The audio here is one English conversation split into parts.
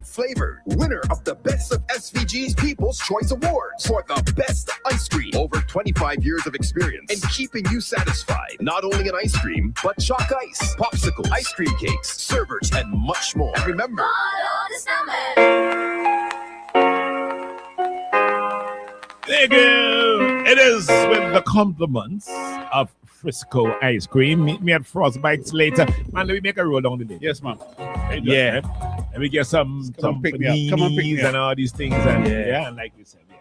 flavored. Winner of the Best of SVG's People's Choice Awards for the best ice cream. Over 25 years of experience in keeping you satisfied. Not only in ice cream, but chalk ice, popsicles, ice cream cakes, servers, and much more. And remember, there you go. It is with the compliments of Frisco ice cream. Meet me at Frostbites later. Man, let me make a roll down the day. Yes, ma'am. Yeah. Let me get some paninis and all these things. And yeah, and like you said, yeah.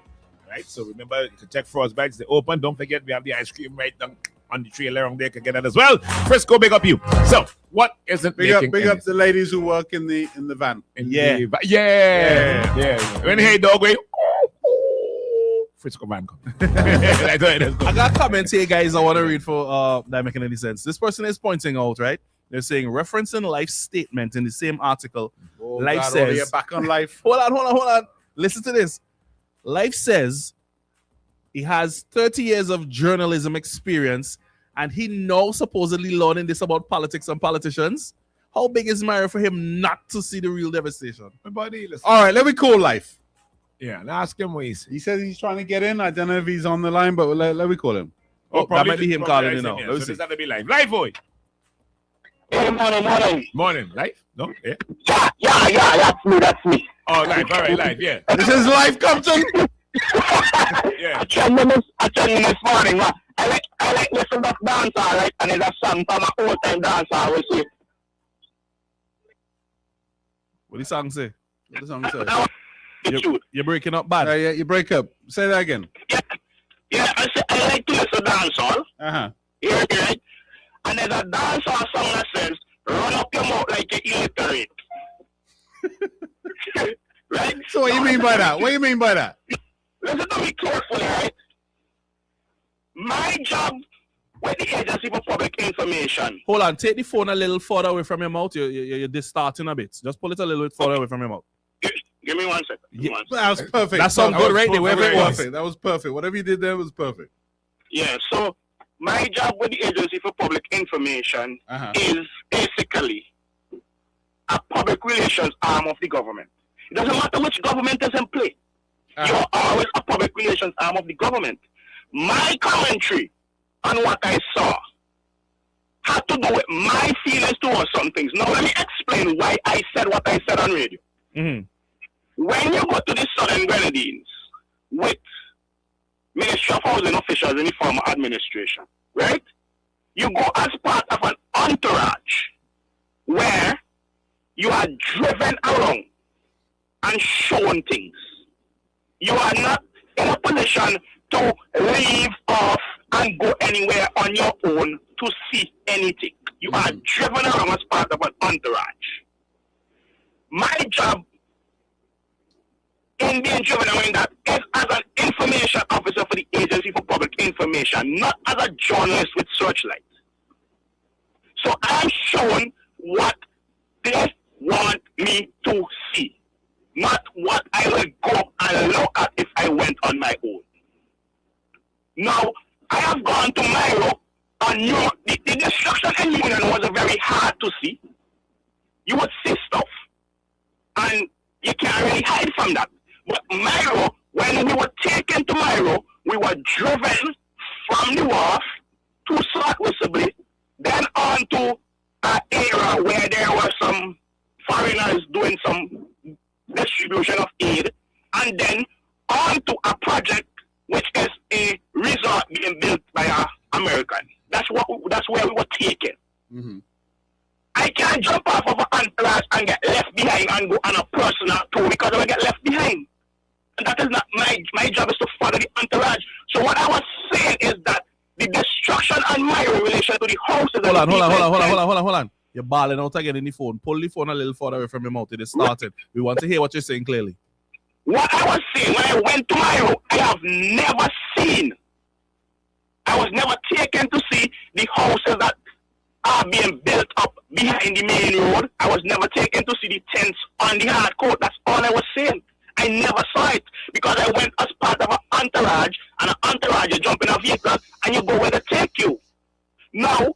Right? So remember to check Frostbites. They open. Don't forget we have the ice cream right down on the trailer around there. Can get that as well. Frisco, big up you. So what isn't big up the ladies who work in the van. Yeah. When hey dog way. Frisco man come. I got comments here, guys. I want to read for that making any sense. This person is pointing out, right? They're saying referencing Life's statement in the same article. Life says, you're back on Life. Hold on. Listen to this. Life says he has 30 years of journalism experience, and he now supposedly learning this about politics and politicians. How big is Mario for him not to see the real devastation? My buddy, listen. All right, let me call Life. Yeah, and ask him what he says he's trying to get in. I don't know if he's on the line, but let me call him. Oh, that might be him calling in now. So this got to be live. Live, boy. Hey, morning. Live? No? Yeah. Yeah, that's me. Oh, live. All right, live, yeah. This is Live, Compton. Yeah. I tell you this morning, man. I like listen to dance, all right? And it's a song from my old time dance, I will say. What the song say? You're breaking up bad. Yeah, you break up. Say that again. Yeah, I like to listen to dancehall. Yeah, right? And there's a dancehall song that says, run up your mouth like you're illiterate. Right? So what do you mean by that? Listen to me carefully, right? My job with the Agency for Public Information. Hold on, take the phone a little further away from your mouth. You're distorting a bit. Just pull it a little bit further away from your mouth. Give me 1 second. That was perfect. That sounds good, right? That was perfect. Whatever you did there was perfect. Yeah, so my job with the Agency for Public Information is basically a public relations arm of the government. It doesn't matter which government is in play. You're always a public relations arm of the government. My commentary on what I saw had to do with my feelings towards some things. Now, let me explain why I said what I said on radio. Mm-hmm. When you go to the Southern Grenadines with Ministry of Housing officials in the former administration, right? You go as part of an entourage where you are driven around and shown things. You are not in a position to leave off and go anywhere on your own to see anything. You are driven around as part of an entourage. My job in being driven around that is as an information officer for the Agency for Public Information, not as a journalist with Searchlight. So I'm showing what they want me to see, not what I will go and look at if I went on my own. Now, I have gone to Myro and knew the destruction in Union was very hard to see. You would see stuff, and you can't really hide from that. But Myro, when we were taken to Myro, we were driven from the wharf to South Wissably, then on to an area where there were some foreigners doing some distribution of aid, and then on to a project which is a resort being built by an American. That's where we were taken. Mm-hmm. I can't jump off of an entourage and get left behind and go on a personal tour because I will get left behind. And that is not my job is to follow the entourage. So what I was saying is that the destruction and my relation to the houses. Hold on. You're balling out again in the phone. Pull the phone a little further away from your mouth. It is started. We want to hear what you're saying clearly. What I was saying when I went to Myro, I have never seen. I was never taken to see the houses that are being built up behind the main road. I was never taken to see the tents on the hard court. That's all I was saying. I never saw it because I went as part of an entourage, and an entourage, you jump in a vehicle and you go where they take you. Now,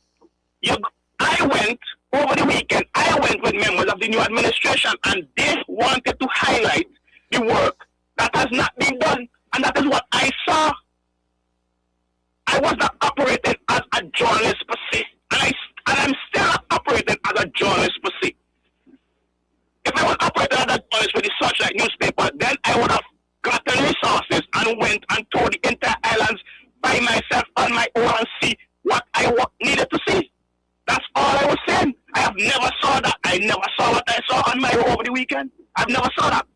I went over the weekend, I went with members of the new administration, and they wanted to has not been done, and that is what I saw. I was not operating as a journalist per se, and I'm still not operating as a journalist per se. If I was operating as a journalist with the Searchlight newspaper, then I would have gotten resources and went and toured the entire islands by myself on my own and see what I needed to see. That's all I was saying. I have never saw that. I never saw what I saw on my road over the weekend. I've never saw that.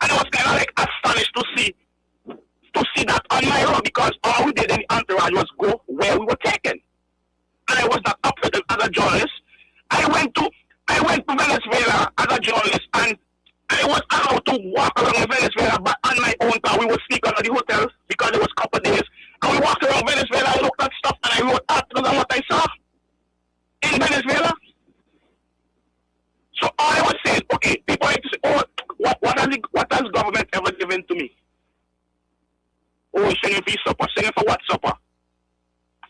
And I was kind of like astonished to see that on my road, because all we did in the entourage was go where we were taken. And I was not operating as a journalist. I went to Venezuela as a journalist, and I was allowed to walk around Venezuela, but on my own time. We would sneak out of the hotels because it was a couple of days. And we walked around Venezuela, I looked at stuff, and I wrote articles on what I saw in Venezuela. So all I was saying, okay, people like to say, oh, what has government ever given to me? Oh, singing for supper, singing for what supper?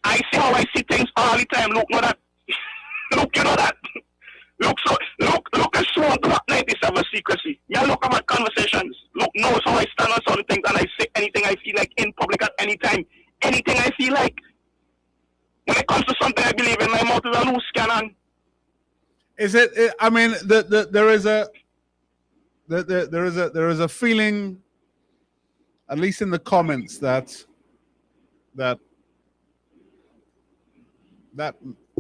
I see how I see things all the time. Look, know that. Look, you know that. Look, I sworn to 97 secrecy. Yeah, look at my conversations. Look, knows how I stand on certain things, and I say anything I feel like in public at any time. Anything I feel like. When it comes to something I believe in, my mouth is a loose cannon. Is it? I mean, there is a feeling, at least in the comments, that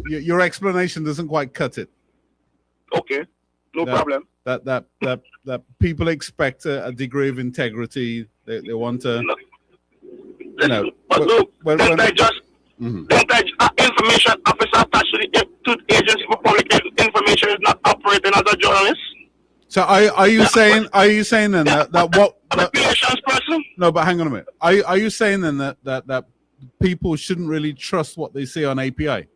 your explanation doesn't quite cut it. Okay, no problem. That people expect a degree of integrity. They want to, But look, information officer attached to the agency for public information is not operating as a journalist. So are you saying then that what relations person? No, but hang on a minute. Are you saying then that people shouldn't really trust what they see on API?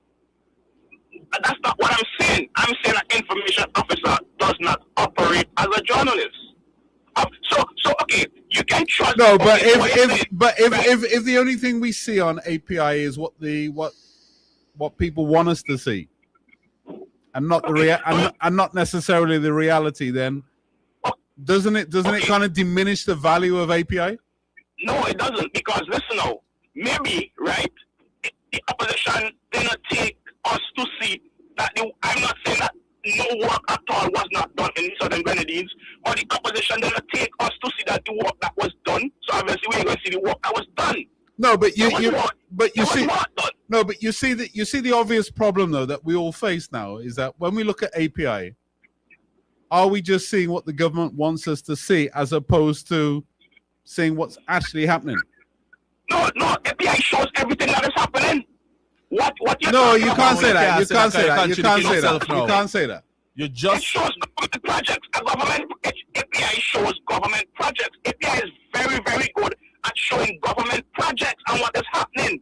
That's not what I'm saying. I'm saying an information officer does not operate as a journalist. So okay, you can trust. No, but if the only thing we see on API is what people want us to see, and not and not necessarily the reality, then doesn't it kind of diminish the value of API? No, it doesn't, because listen now, maybe right, the opposition did not take us to see that I'm not saying that no work at all was not done in the Southern Grenadines, but the opposition did not take us to see that the work that was done. So obviously we're going to see the work that was done. No, but you see the obvious problem though that we all face now is that when we look at API, are we just seeing what the government wants us to see as opposed to seeing what's actually happening? No, API shows everything that is happening. What no, you can't say that. You can't say that. You can't say that. You can't say that. You just it shows government projects. API shows government projects. API is very, very good at showing government projects and what is happening.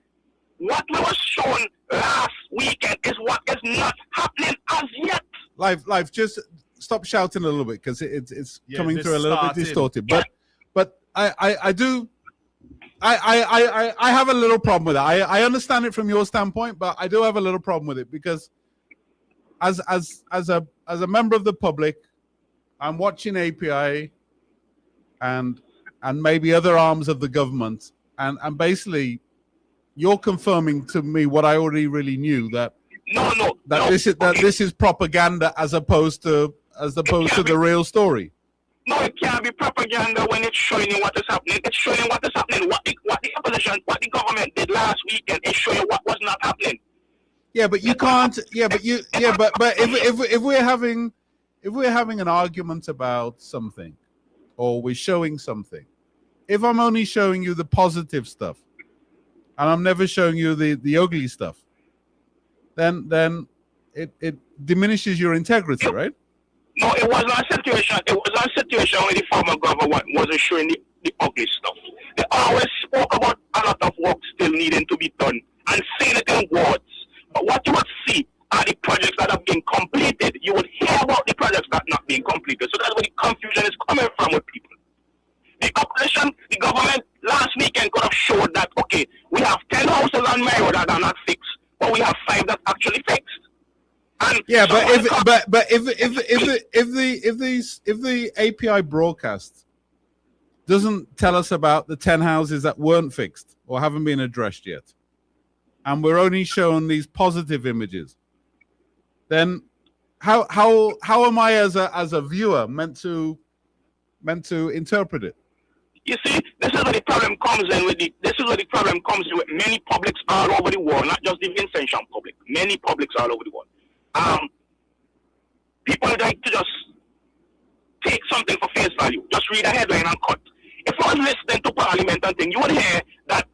What was shown last weekend is what is not happening as yet. Live. Just stop shouting a little bit because it's coming through a little bit distorted. Yeah. But I do. I have a little problem with that. I understand it from your standpoint, but I do have a little problem with it because as a member of the public, I'm watching API and maybe other arms of the government, and basically you're confirming to me what I already really knew, that this is propaganda as opposed to the real story. No, it can't be propaganda when it's showing you what is happening. It's showing what is happening. What the opposition, what the government did last weekend is showing what was not happening. Yeah, but you can't. Yeah, but if we're having an argument about something, or we're showing something, if I'm only showing you the positive stuff, and I'm never showing you the ugly stuff, then it diminishes your integrity, right? No, it was not a situation. It was not a situation where the former government wasn't showing the ugly stuff. They always spoke about a lot of work still needing to be done and saying it in words. But what you would see are the projects that have been completed. You would hear about the projects that are not being completed. So that's where the confusion is coming from with people. The opposition, the government last weekend could have showed that, okay, we have 10 houses on my road that are not fixed, but we have 5 that actually fixed. And yeah, so if the API broadcast doesn't tell us about the 10 houses that weren't fixed or haven't been addressed yet, and we're only shown these positive images, then how am I as a viewer meant to interpret it? You see, this is where the problem comes in with many publics all over the world, not just the Vincentian public. Many publics all over the world. People like to just take something for face value, just read a headline and cut. If I was listening to Parliament and things, you would hear that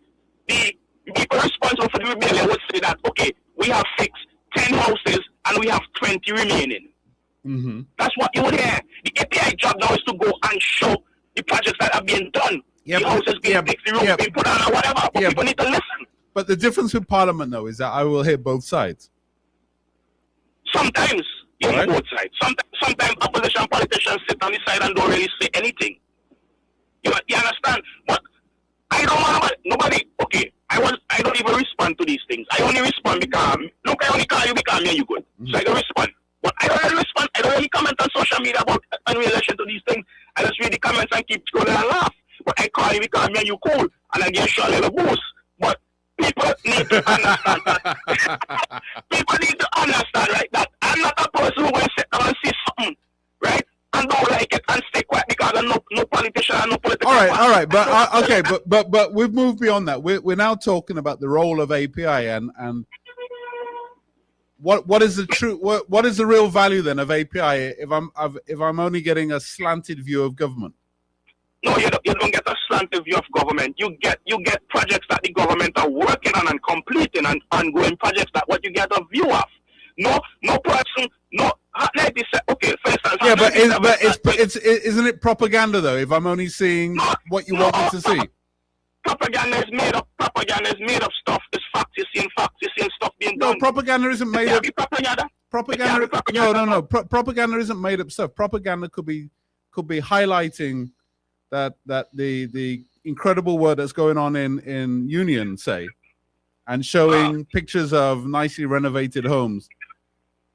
the people responsible for the rebellion would say that, okay, we have fixed 10 houses and we have 20 remaining. Mm-hmm. That's what you would hear. The API job now is to go and show the projects that are being done. Yeah, the houses being fixed, the roads being put on or whatever. But people need to listen. But the difference with Parliament, though, is that I will hear both sides. Sometimes you hear both sides. Sometimes opposition politicians sit on the side and don't really say anything. You understand? But I don't want nobody. Okay, I don't even respond to these things. I only respond because look, I only call you because me and you good. Mm-hmm. So I don't respond. But I don't really respond. I don't really comment on social media about in relation to these things. I just read the comments and keep scrolling and laugh. But I call you because me and you cool, and I give you a little boost. But people need to understand that. People need to understand, right? That I'm not a person who will sit down and see something, right? And don't like it and stay quiet because I'm no politician and no political. All right. But okay, but we've moved beyond that. We're now talking about the role of API and what is the true what is the real value then of API if I'm only getting a slanted view of government? No, you don't get a slanted view of government. You get projects that the government are working on and completing and ongoing projects that what you get a view of. No person, no. Like they said, okay, for instance. Yeah, but isn't it propaganda though? If I'm only seeing what you want me to see. Propaganda is made up. Propaganda is made up stuff. It's facts. You're seeing facts. You're seeing stuff being done. No, propaganda isn't made up. Propaganda. No. Propaganda isn't made up stuff. Propaganda could be highlighting that the incredible work that's going on in Union, say, and showing pictures of nicely renovated homes,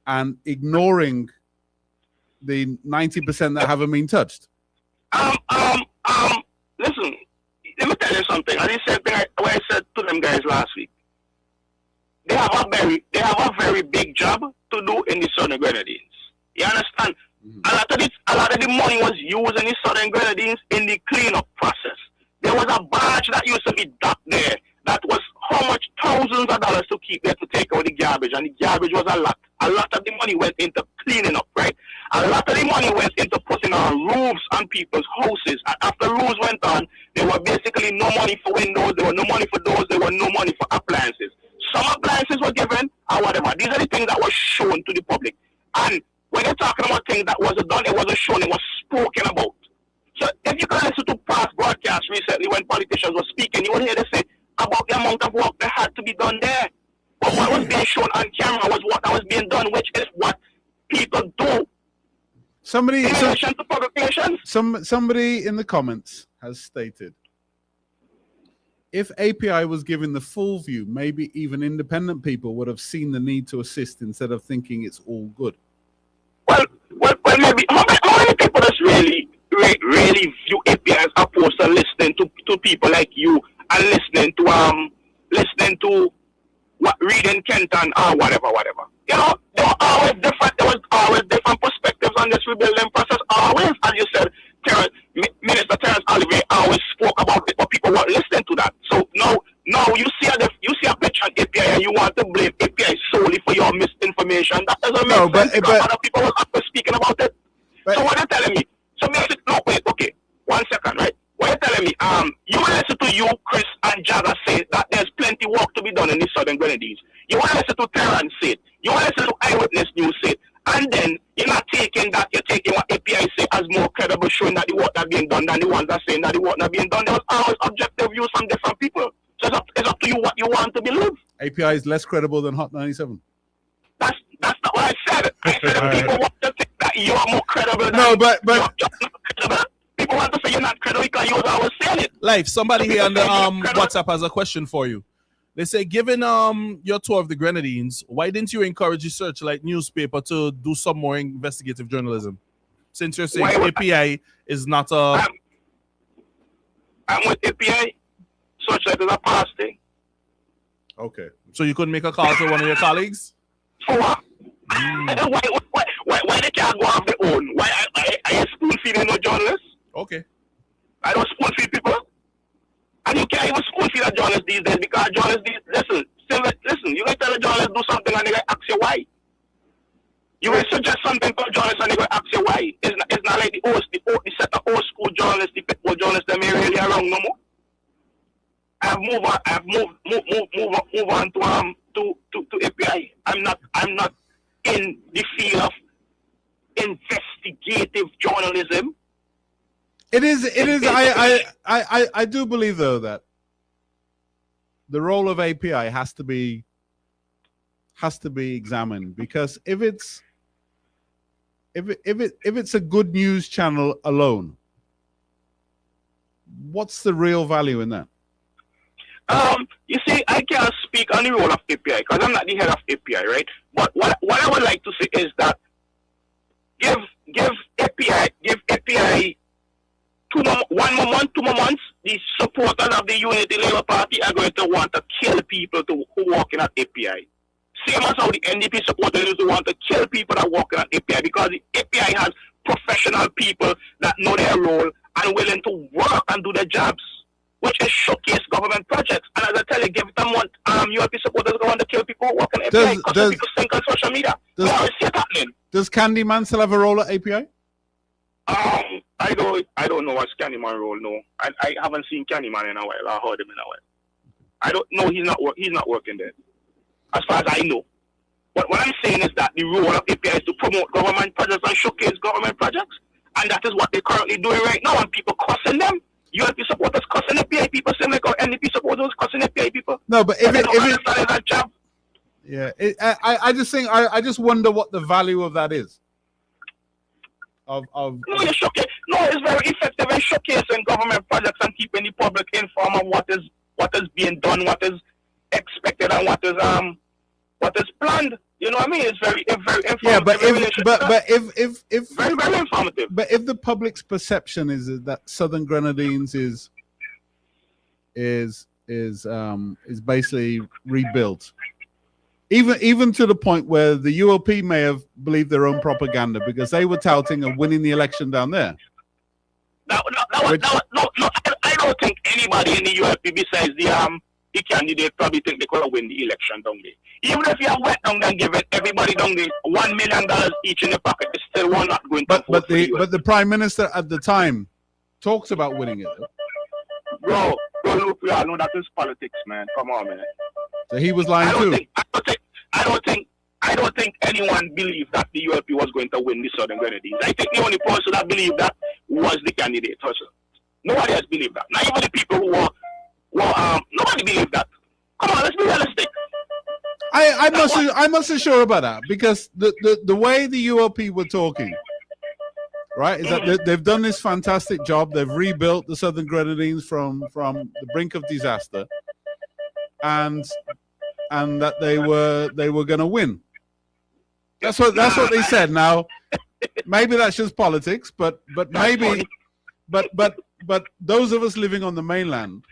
and ignoring the 90% that haven't been touched. Listen. Let me tell you something. And the same thing I said to them guys last week. They have a very big job to do in the Southern Grenadines. You understand? Mm-hmm. A lot of the money was used in the Southern Grenadines in the cleanup process. There was a barge that used to be docked there that was how much thousands of dollars to keep there to take out the garbage, and the garbage was a lot. A lot of the money went into cleaning up, right? A lot of the money went into putting on roofs on people's houses. And after roofs went on, there were basically no money for windows, there were no money for doors, there were no money for appliances. Some appliances were given or whatever. These are the things that were shown to the public. And when you're talking about things that wasn't done, it wasn't shown, it was spoken about. So if you can listen to past broadcasts recently when politicians were speaking, you will hear they say about the amount of work that had to be done there. But what was being shown on camera was what was being done, which is what people do. Somebody in the comments has stated, if API was given the full view, maybe even independent people would have seen the need to assist instead of thinking it's all good. Well, maybe how many people just really view API as opposed to listening to people like you and listening to what reading Kenton or whatever. You know, there was always different perspectives on this rebuilding process. Always, as you said, Minister Terence Olivier always spoke about it, but people weren't listening to that. So now you see a picture on API and you want to blame API solely for your misinformation. That doesn't make sense because other people were always speaking about it. So what you're telling me? So wait, okay, 1 second, right? What you're telling me? You will listen to you, Chris, and Jagger say that there's plenty work to be done in the Southern Grenadines. You want to listen to Terence say it. You want to listen to Eyewitness News say it. And then you're not taking that, you're taking what API say as more credible, showing that the work that's being done than the ones that are saying that the work not being done. There was always objective views from different people. So it's up to you what you want to believe. API is less credible than Hot 97. That's not what I said. I said if people want to think that you are more credible than people want to say you're not credible because you was always saying it. Life, somebody here on the WhatsApp has a question for you. They say, given your tour of the Grenadines, why didn't you encourage the Searchlight newspaper to do some more investigative journalism? Since you're saying API is not a... I'm with API. Searchlight is a past thing. Okay. So you couldn't make a call to one of your colleagues? For what? Why they can't go off their own? Why I spoon feeding no journalists? Okay. I don't spoon feed people. And you can't even spoon feed a journalist these days because journalists listen, you can tell a journalist do something and they gonna ask you why. You will suggest something to a journalist and they gonna ask you why. It's not like the set of old school journalists, the people journalists that may really around no more. I've moved on to API. I'm not in the field of investigative journalism. It is. I do believe though that the role of API has to be examined, because if it's a good news channel alone, what's the real value in that? You see, I can't speak on the role of API because I'm not the head of API, right? But what I would like to say is that give API 2 more months, the supporters of the Unity Labour Party are going to want to kill people who walk in at API. Same as how the NDP supporters used to want to kill people that walk in at API, because the API has professional people that know their role and willing to work and do their jobs, which is showcase government projects. And as I tell you, give them one ULP supporters go on to kill people who work in API because people think on social media. I see it happening. Does Candyman still have a role at API? I don't know what's Candyman role. No, I haven't seen Candyman in a while. I heard him in a while. I don't know. He's not working there, as far as I know. But what I'm saying is that the role of API is to promote government projects and showcase government projects, and that is what they're currently doing right now. And people cussing them. ULP supporters cussing API people, same like our NDP supporters cussing API people. No, but if that job. Yeah, I just think I just wonder what the value of that is. No, it's very effective in showcasing government projects and keeping the public informed on what is being done, what is expected, and what is planned. You know what I mean? It's very informative. Yeah, but if very informative. But if the public's perception is that Southern Grenadines is basically rebuilt, even to the point where the ULP may have believed their own propaganda because they were touting and winning the election down there. No, I don't think anybody in the ULP besides the candidate probably think they could win the election down there. Even if you have went down there and given everybody down there $1 million each in the pocket, it's still one not going to vote for but the Prime Minister at the time talks about winning it. Bro, look, we all know that is politics, man. Come on, man. So he was lying too. I don't think anyone believed that the ULP was going to win the Southern Grenadines. I think the only person that believed that was the candidate herself. Nobody else believed that. Not even the people who were nobody believed that. Come on, let's be realistic. I'm not so sure about that, because the way the ULP were talking, right, is that they've done this fantastic job. They've rebuilt the Southern Grenadines from the brink of disaster, and that they were going to win. That's what they said. Now, maybe that's just politics, but maybe, but those of us living on the mainland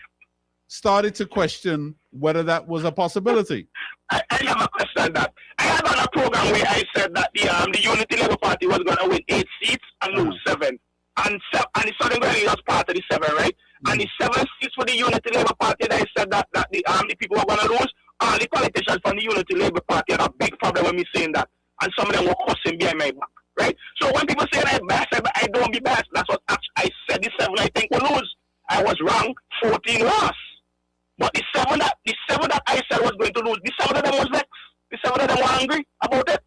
started to question whether that was a possibility. I never questioned that. I had on a program where I said that the Unity Labour Party was going to win 8 seats and lose 7. And the Southern Grenadines was part of the 7, right? And the 7 seats for the Unity Labour Party, I said that the people were going to lose. All the politicians from the Unity Labour Party had a big problem with me saying that. And some of them were cussing behind my back, right? So when people say I'm biased, I don't be biased. That's what I said. The 7 I think will lose. I was wrong. 14 lost. But the seven that I said was going to lose, the 7 of them was vexed. The 7 of them were angry about it.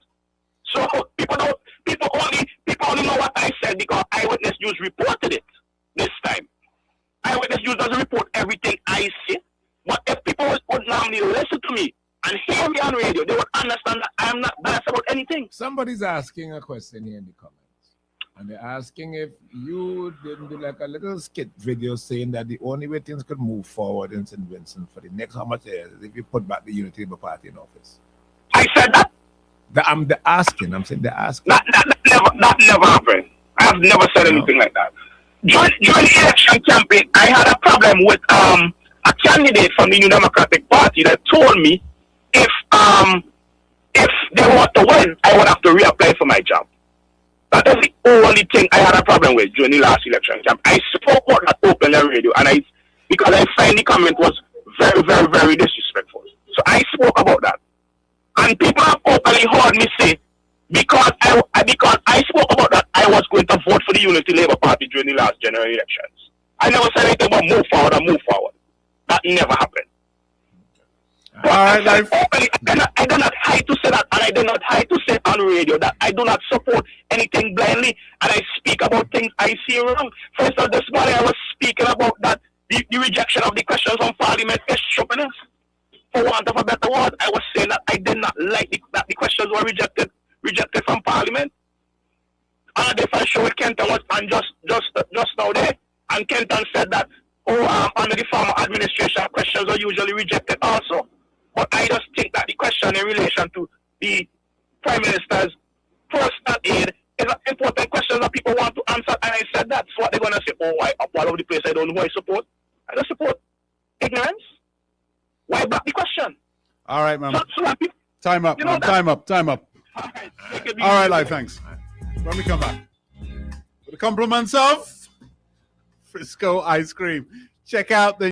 So people only know what I said because Eyewitness News reported it this time. Eyewitness News doesn't report everything I say. But if people would normally listen to me and hear me on radio, they would understand that I'm not biased about anything. Somebody's asking a question here in the comments. And they're asking if you didn't do like a little skit video saying that the only way things could move forward in St. Vincent for the next how much years is if you put back the Unity Labour Party in office. I said that. I'm saying they're asking. That never happened. I have never said anything like that. during the election campaign, I had a problem with a candidate from the New Democratic Party that told me if they want to win, I would have to reapply for my job. That is the only thing I had a problem with during the last election campaign. I spoke about that openly on radio, and because I find the comment was very, very, very disrespectful. So I spoke about that. And people have openly heard me say, because I spoke about that, I was going to vote for the Unity Labour Party during the last general elections. I never said anything about move forward or move forward. That never happened. But all right, openly, I do not hide to say that, and I do not hide to say on radio that I do not support anything blindly, and I speak about things I see wrong. For instance, this morning I was speaking about that the rejection of the questions on Parliament is stupidness. For want of a better word, I was saying that I did not like that the questions were rejected from Parliament. And a different show with Kenton was on just now there, and Kenton said that under the former administration, questions are usually rejected also. But I just think that the question in relation to the Prime Minister's personal aid is an important question that people want to answer, and I said that's what they're going to say. Oh, I up all over the place. I don't know who I support. I don't support ignorance. Why block the question? All right, man. So people, Time up, man. Time up. All All right, live. Thanks. When we come back, with the compliments of Frisco Ice Cream. Check out the